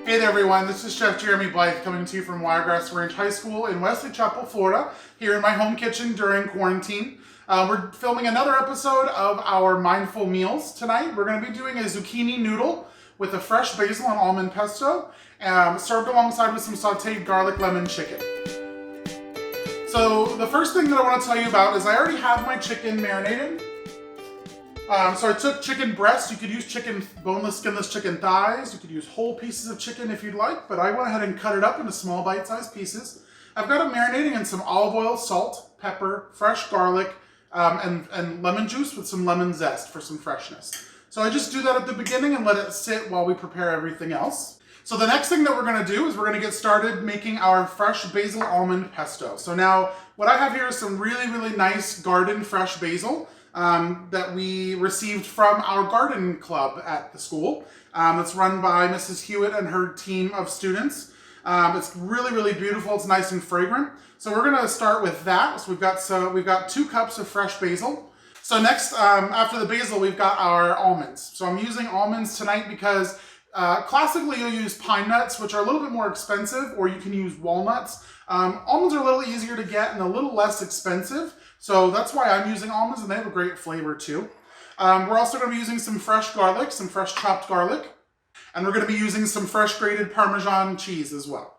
Hey there everyone, this is Chef Jeremy Blythe coming to you from Wiregrass Ranch High School in Wesley Chapel, Florida, here in my home kitchen during quarantine. We're filming another episode of our Mindful Meals tonight. We're going to be doing a zucchini noodle with a fresh basil and almond pesto, served alongside with some sauteed garlic lemon chicken. So the first thing that I want to tell you about is I already have my chicken marinated. So I took chicken breast. You could use chicken boneless, skinless chicken thighs. You could use whole pieces of chicken if you'd like, but I went ahead and cut it up into small bite-sized pieces. I've got it marinating in some olive oil, salt, pepper, fresh garlic, and lemon juice with some lemon zest for some freshness. So I just do that at the beginning and let it sit while we prepare everything else. So the next thing that we're going to do is we're going to get started making our fresh basil almond pesto. So now what I have here is some really nice garden fresh basil that we received from our garden club at the school. It's run by Mrs. Hewitt and her team of students. It's really beautiful. It's nice and fragrant. So we're going to start with that. So we've got 2 cups of fresh basil. So next, after the basil, we've got our almonds. So I'm using almonds tonight because classically you'll use pine nuts, which are a little bit more expensive, or you can use walnuts. Almonds are a little easier to get and a little less expensive. So that's why I'm using almonds, and they have a great flavor too. We're also going to be using some fresh garlic, some fresh chopped garlic. And we're going to be using some fresh grated Parmesan cheese as well.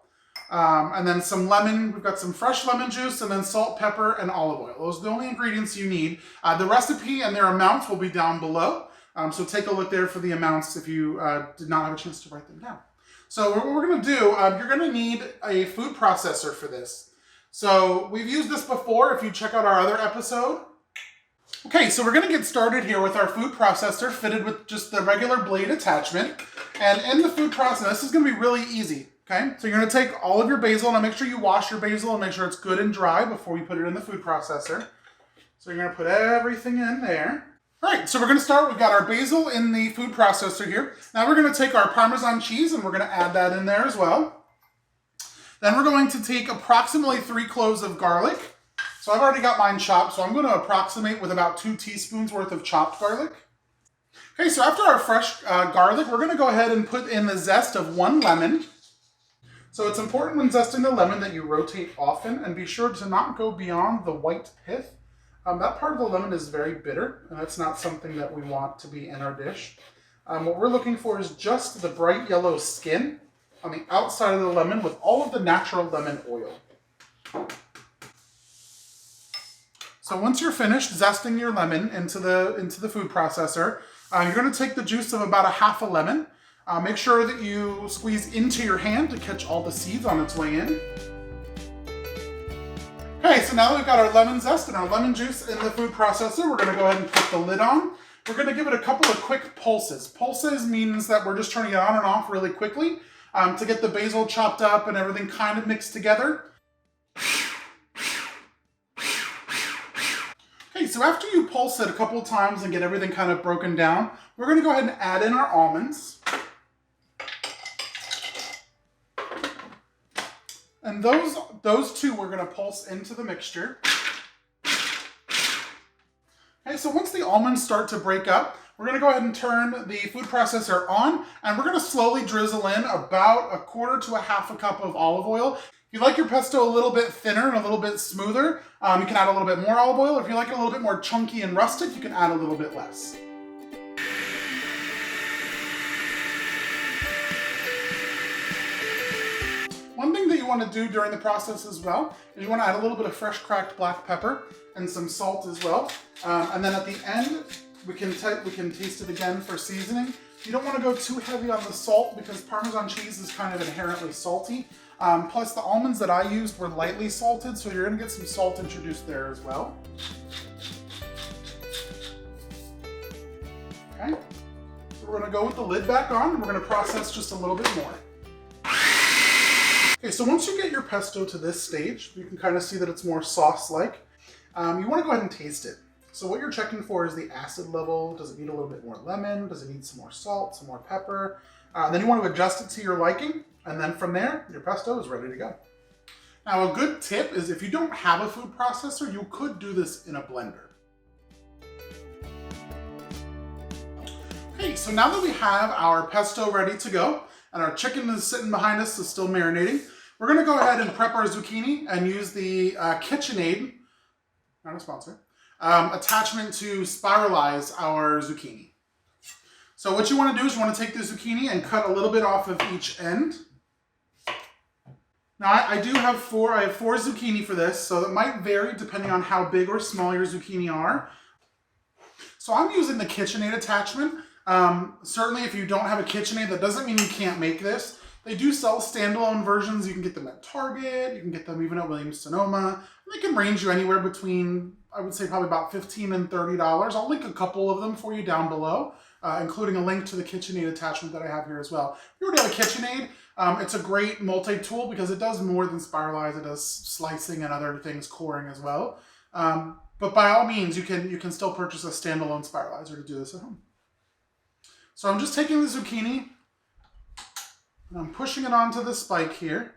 And then some lemon. We've got some fresh lemon juice, and then salt, pepper, and olive oil. Those are the only ingredients you need. The recipe and their amounts will be down below. So take a look there for the amounts if you did not have a chance to write them down. So what we're going to do, you're going to need a food processor for this. So we've used this before if you check out our other episode. Okay, so we're going to get started here with our food processor fitted with just the regular blade attachment. And in the food processor, this is going to be really easy. Okay, so you're going to take all of your basil, and make sure you wash your basil and make sure it's good and dry before you put it in the food processor. So you're going to put everything in there. All right, so we're going to start. We've got our basil in the food processor here. Now we're going to take our Parmesan cheese and we're going to add that in there as well. Then we're going to take approximately 3 cloves of garlic. So I've already got mine chopped, so I'm going to approximate with about 2 teaspoons worth of chopped garlic. Okay, so after our fresh garlic, we're going to go ahead and put in the zest of 1 lemon. So it's important when zesting the lemon that you rotate often and be sure to not go beyond the white pith. That part of the lemon is very bitter, and that's not something that we want to be in our dish. What we're looking for is just the bright yellow skin on the outside of the lemon with all of the natural lemon oil. So once you're finished zesting your lemon into the food processor, you're going to take the juice of about a half a lemon. Make sure that you squeeze into your hand to catch all the seeds on its way in. Okay, so now that we've got our lemon zest and our lemon juice in the food processor, we're going to go ahead and put the lid on. We're going to give it a couple of quick pulses. Pulses means that we're just turning it on and off really quickly to get the basil chopped up and everything kind of mixed together. Okay, so after you pulse it a couple of times and get everything kind of broken down, we're going to go ahead and add in our almonds. And those 2 we're going to pulse into the mixture. Okay, so once the almonds start to break up, we're going to go ahead and turn the food processor on, and we're going to slowly drizzle in about 1/4 to 1/2 cup of olive oil. If you like your pesto a little bit thinner and a little bit smoother, you can add a little bit more olive oil. If you like it a little bit more chunky and rustic, you can add a little bit less. One thing that you want to do during the process as well is you want to add a little bit of fresh cracked black pepper and some salt as well. And then at the end, we can taste it again for seasoning. You don't want to go too heavy on the salt because Parmesan cheese is kind of inherently salty. Plus the almonds that I used were lightly salted, so you're going to get some salt introduced there as well. Okay, so we're going to go with the lid back on, and we're going to process just a little bit more. Okay, so once you get your pesto to this stage, you can kind of see that it's more sauce-like. You want to go ahead and taste it. So what you're checking for is the acid level. Does it need a little bit more lemon? Does it need some more salt, some more pepper? Then you want to adjust it to your liking, and then from there, your pesto is ready to go. Now, a good tip is if you don't have a food processor, you could do this in a blender. Okay, So now that we have our pesto ready to go, and our chicken is sitting behind us, is still marinating, we're gonna go ahead and prep our zucchini and use the KitchenAid, not a sponsor, attachment to spiralize our zucchini. So what you want to do is you want to take the zucchini and cut a little bit off of each end. Now I have four zucchini for this, so it might vary depending on how big or small your zucchini are. So I'm using the KitchenAid attachment. Certainly if you don't have a KitchenAid, that doesn't mean you can't make this. They do sell standalone versions. You can get them at Target, you can get them even at Williams-Sonoma. They can range you anywhere between, I would say probably about $15 and $30. I'll link a couple of them for you down below, including a link to the KitchenAid attachment that I have here as well. If you already have a KitchenAid, it's a great multi-tool because it does more than spiralize. It does slicing and other things, coring as well. But by all means, you can still purchase a standalone spiralizer to do this at home. So I'm just taking the zucchini and I'm pushing it onto the spike here.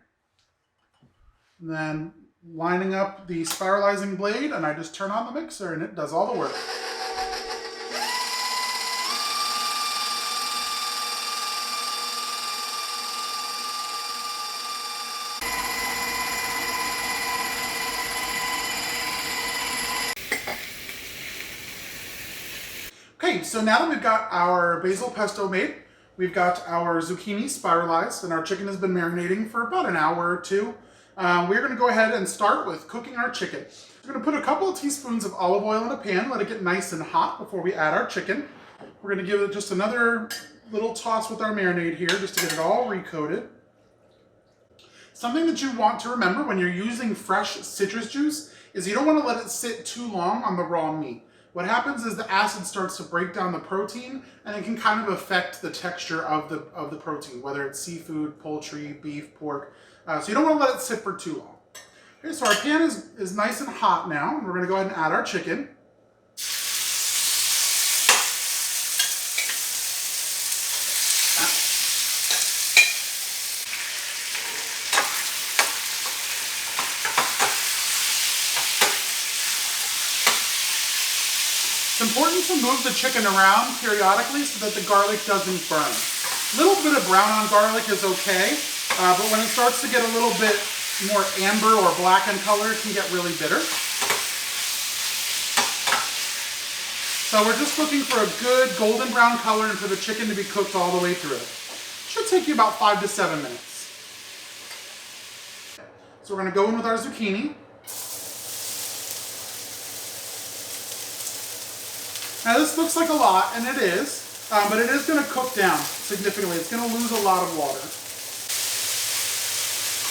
And then lining up the spiralizing blade, and I just turn on the mixer and it does all the work. Okay, so now that we've got our basil pesto made, we've got our zucchini spiralized, and our chicken has been marinating for about an hour or two. We're going to go ahead and start with cooking our chicken. We're going to put a couple of teaspoons of olive oil in a pan, let it get nice and hot before we add our chicken. We're going to give it just another little toss with our marinade here just to get it all recoated. Something that you want to remember when you're using fresh citrus juice is you don't want to let it sit too long on the raw meat. What happens is the acid starts to break down the protein, and it can kind of affect the texture of the protein, whether it's seafood, poultry, beef, pork. So you don't want to let it sit for too long. Okay, so our pan is nice and hot now. We're going to go ahead and add our chicken. It's important to move the chicken around periodically so that the garlic doesn't burn. A little bit of brown on garlic is okay, but when it starts to get a little bit more amber or black in color, it can get really bitter. So we're just looking for a good golden brown color and for the chicken to be cooked all the way through. It should take you about 5 to 7 minutes. So we're going to go in with our zucchini. Now this looks like a lot, and it is, but it is going to cook down significantly. It's going to lose a lot of water.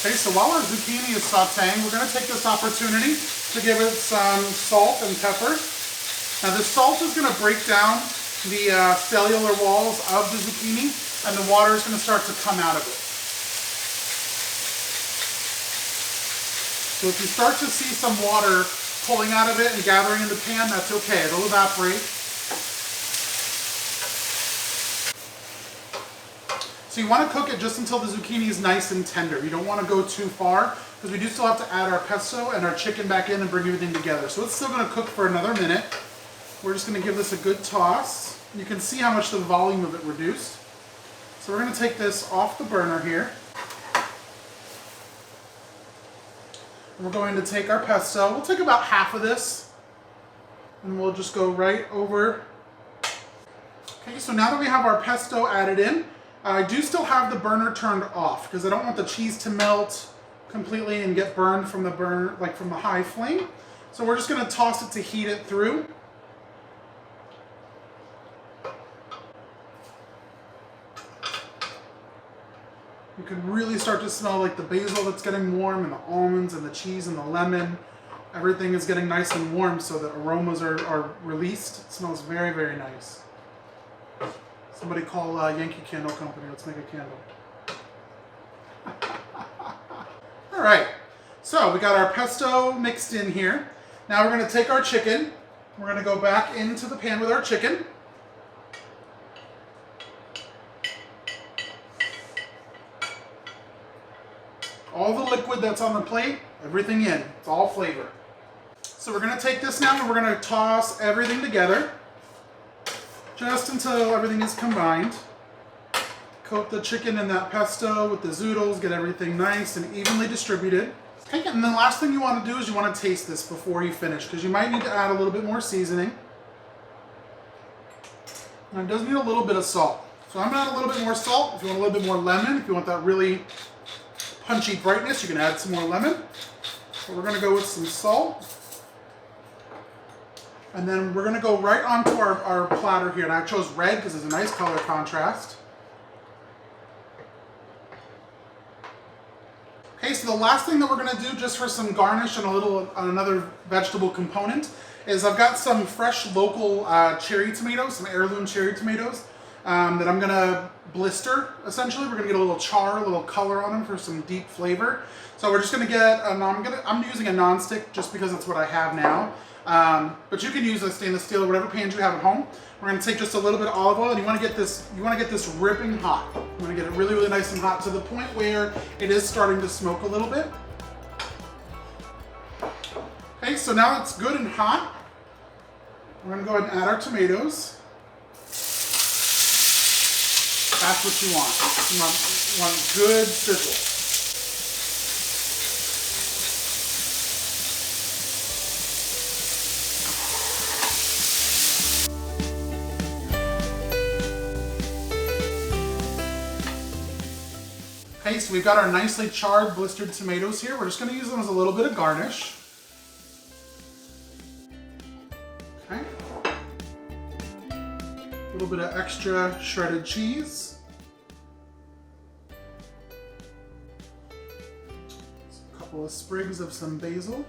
Okay, so while our zucchini is sauteing, we're going to take this opportunity to give it some salt and pepper. Now the salt is going to break down the cellular walls of the zucchini, and the water is going to start to come out of it. So if you start to see some water pulling out of it and gathering in the pan, that's okay. It'll evaporate. So you want to cook it just until the zucchini is nice and tender. You don't want to go too far because we do still have to add our pesto and our chicken back in and bring everything together. So it's still going to cook for another minute. We're just going to give this a good toss. You can see how much the volume of it reduced. So we're going to take this off the burner here. And we're going to take our pesto. We'll take about half of this and we'll just go right over. Okay, so now that we have our pesto added in, I do still have the burner turned off because I don't want the cheese to melt completely and get burned from the burner, like from the high flame. So we're just going to toss it to heat it through. You can really start to smell like the basil that's getting warm, and the almonds and the cheese and the lemon. Everything is getting nice and warm so the aromas are released. It smells very, very nice. Somebody call Yankee Candle Company. Let's make a candle. All right, so we got our pesto mixed in here. Now we're going to take our chicken. We're going to go back into the pan with our chicken. All the liquid that's on the plate, everything in. It's all flavor. So we're going to take this now and we're going to toss everything together. just until everything is combined. Coat the chicken in that pesto with the zoodles, get everything nice and evenly distributed. Okay, and the last thing you want to do is you want to taste this before you finish, because you might need to add a little bit more seasoning. And it does need a little bit of salt. So I'm going to add a little bit more salt. If you want a little bit more lemon, if you want that really punchy brightness, you can add some more lemon. So we're going to go with some salt. And then we're going to go right onto our platter here. And I chose red because it's a nice color contrast. Okay, so the last thing that we're going to do just for some garnish and another vegetable component is I've got some fresh local cherry tomatoes, some heirloom cherry tomatoes that I'm going to blister, essentially. We're going to get a little char, a little color on them for some deep flavor. So we're just going to get, I'm using a nonstick just because it's what I have now. But you can use a stainless steel or whatever pans you have at home. We're going to take just a little bit of olive oil, and you want to get this ripping hot. You want to get it really, really nice and hot to the point where it is starting to smoke a little bit. Okay, so now it's good and hot. We're going to go ahead and add our tomatoes. That's what you want. You want good sizzle. Okay, so we've got our nicely charred, blistered tomatoes here. We're just going to use them as a little bit of garnish. Okay. A little bit of extra shredded cheese. A couple of sprigs of some basil.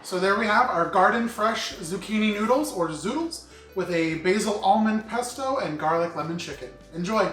So there we have our garden fresh zucchini noodles, or zoodles, with a basil almond pesto and garlic lemon chicken. Enjoy!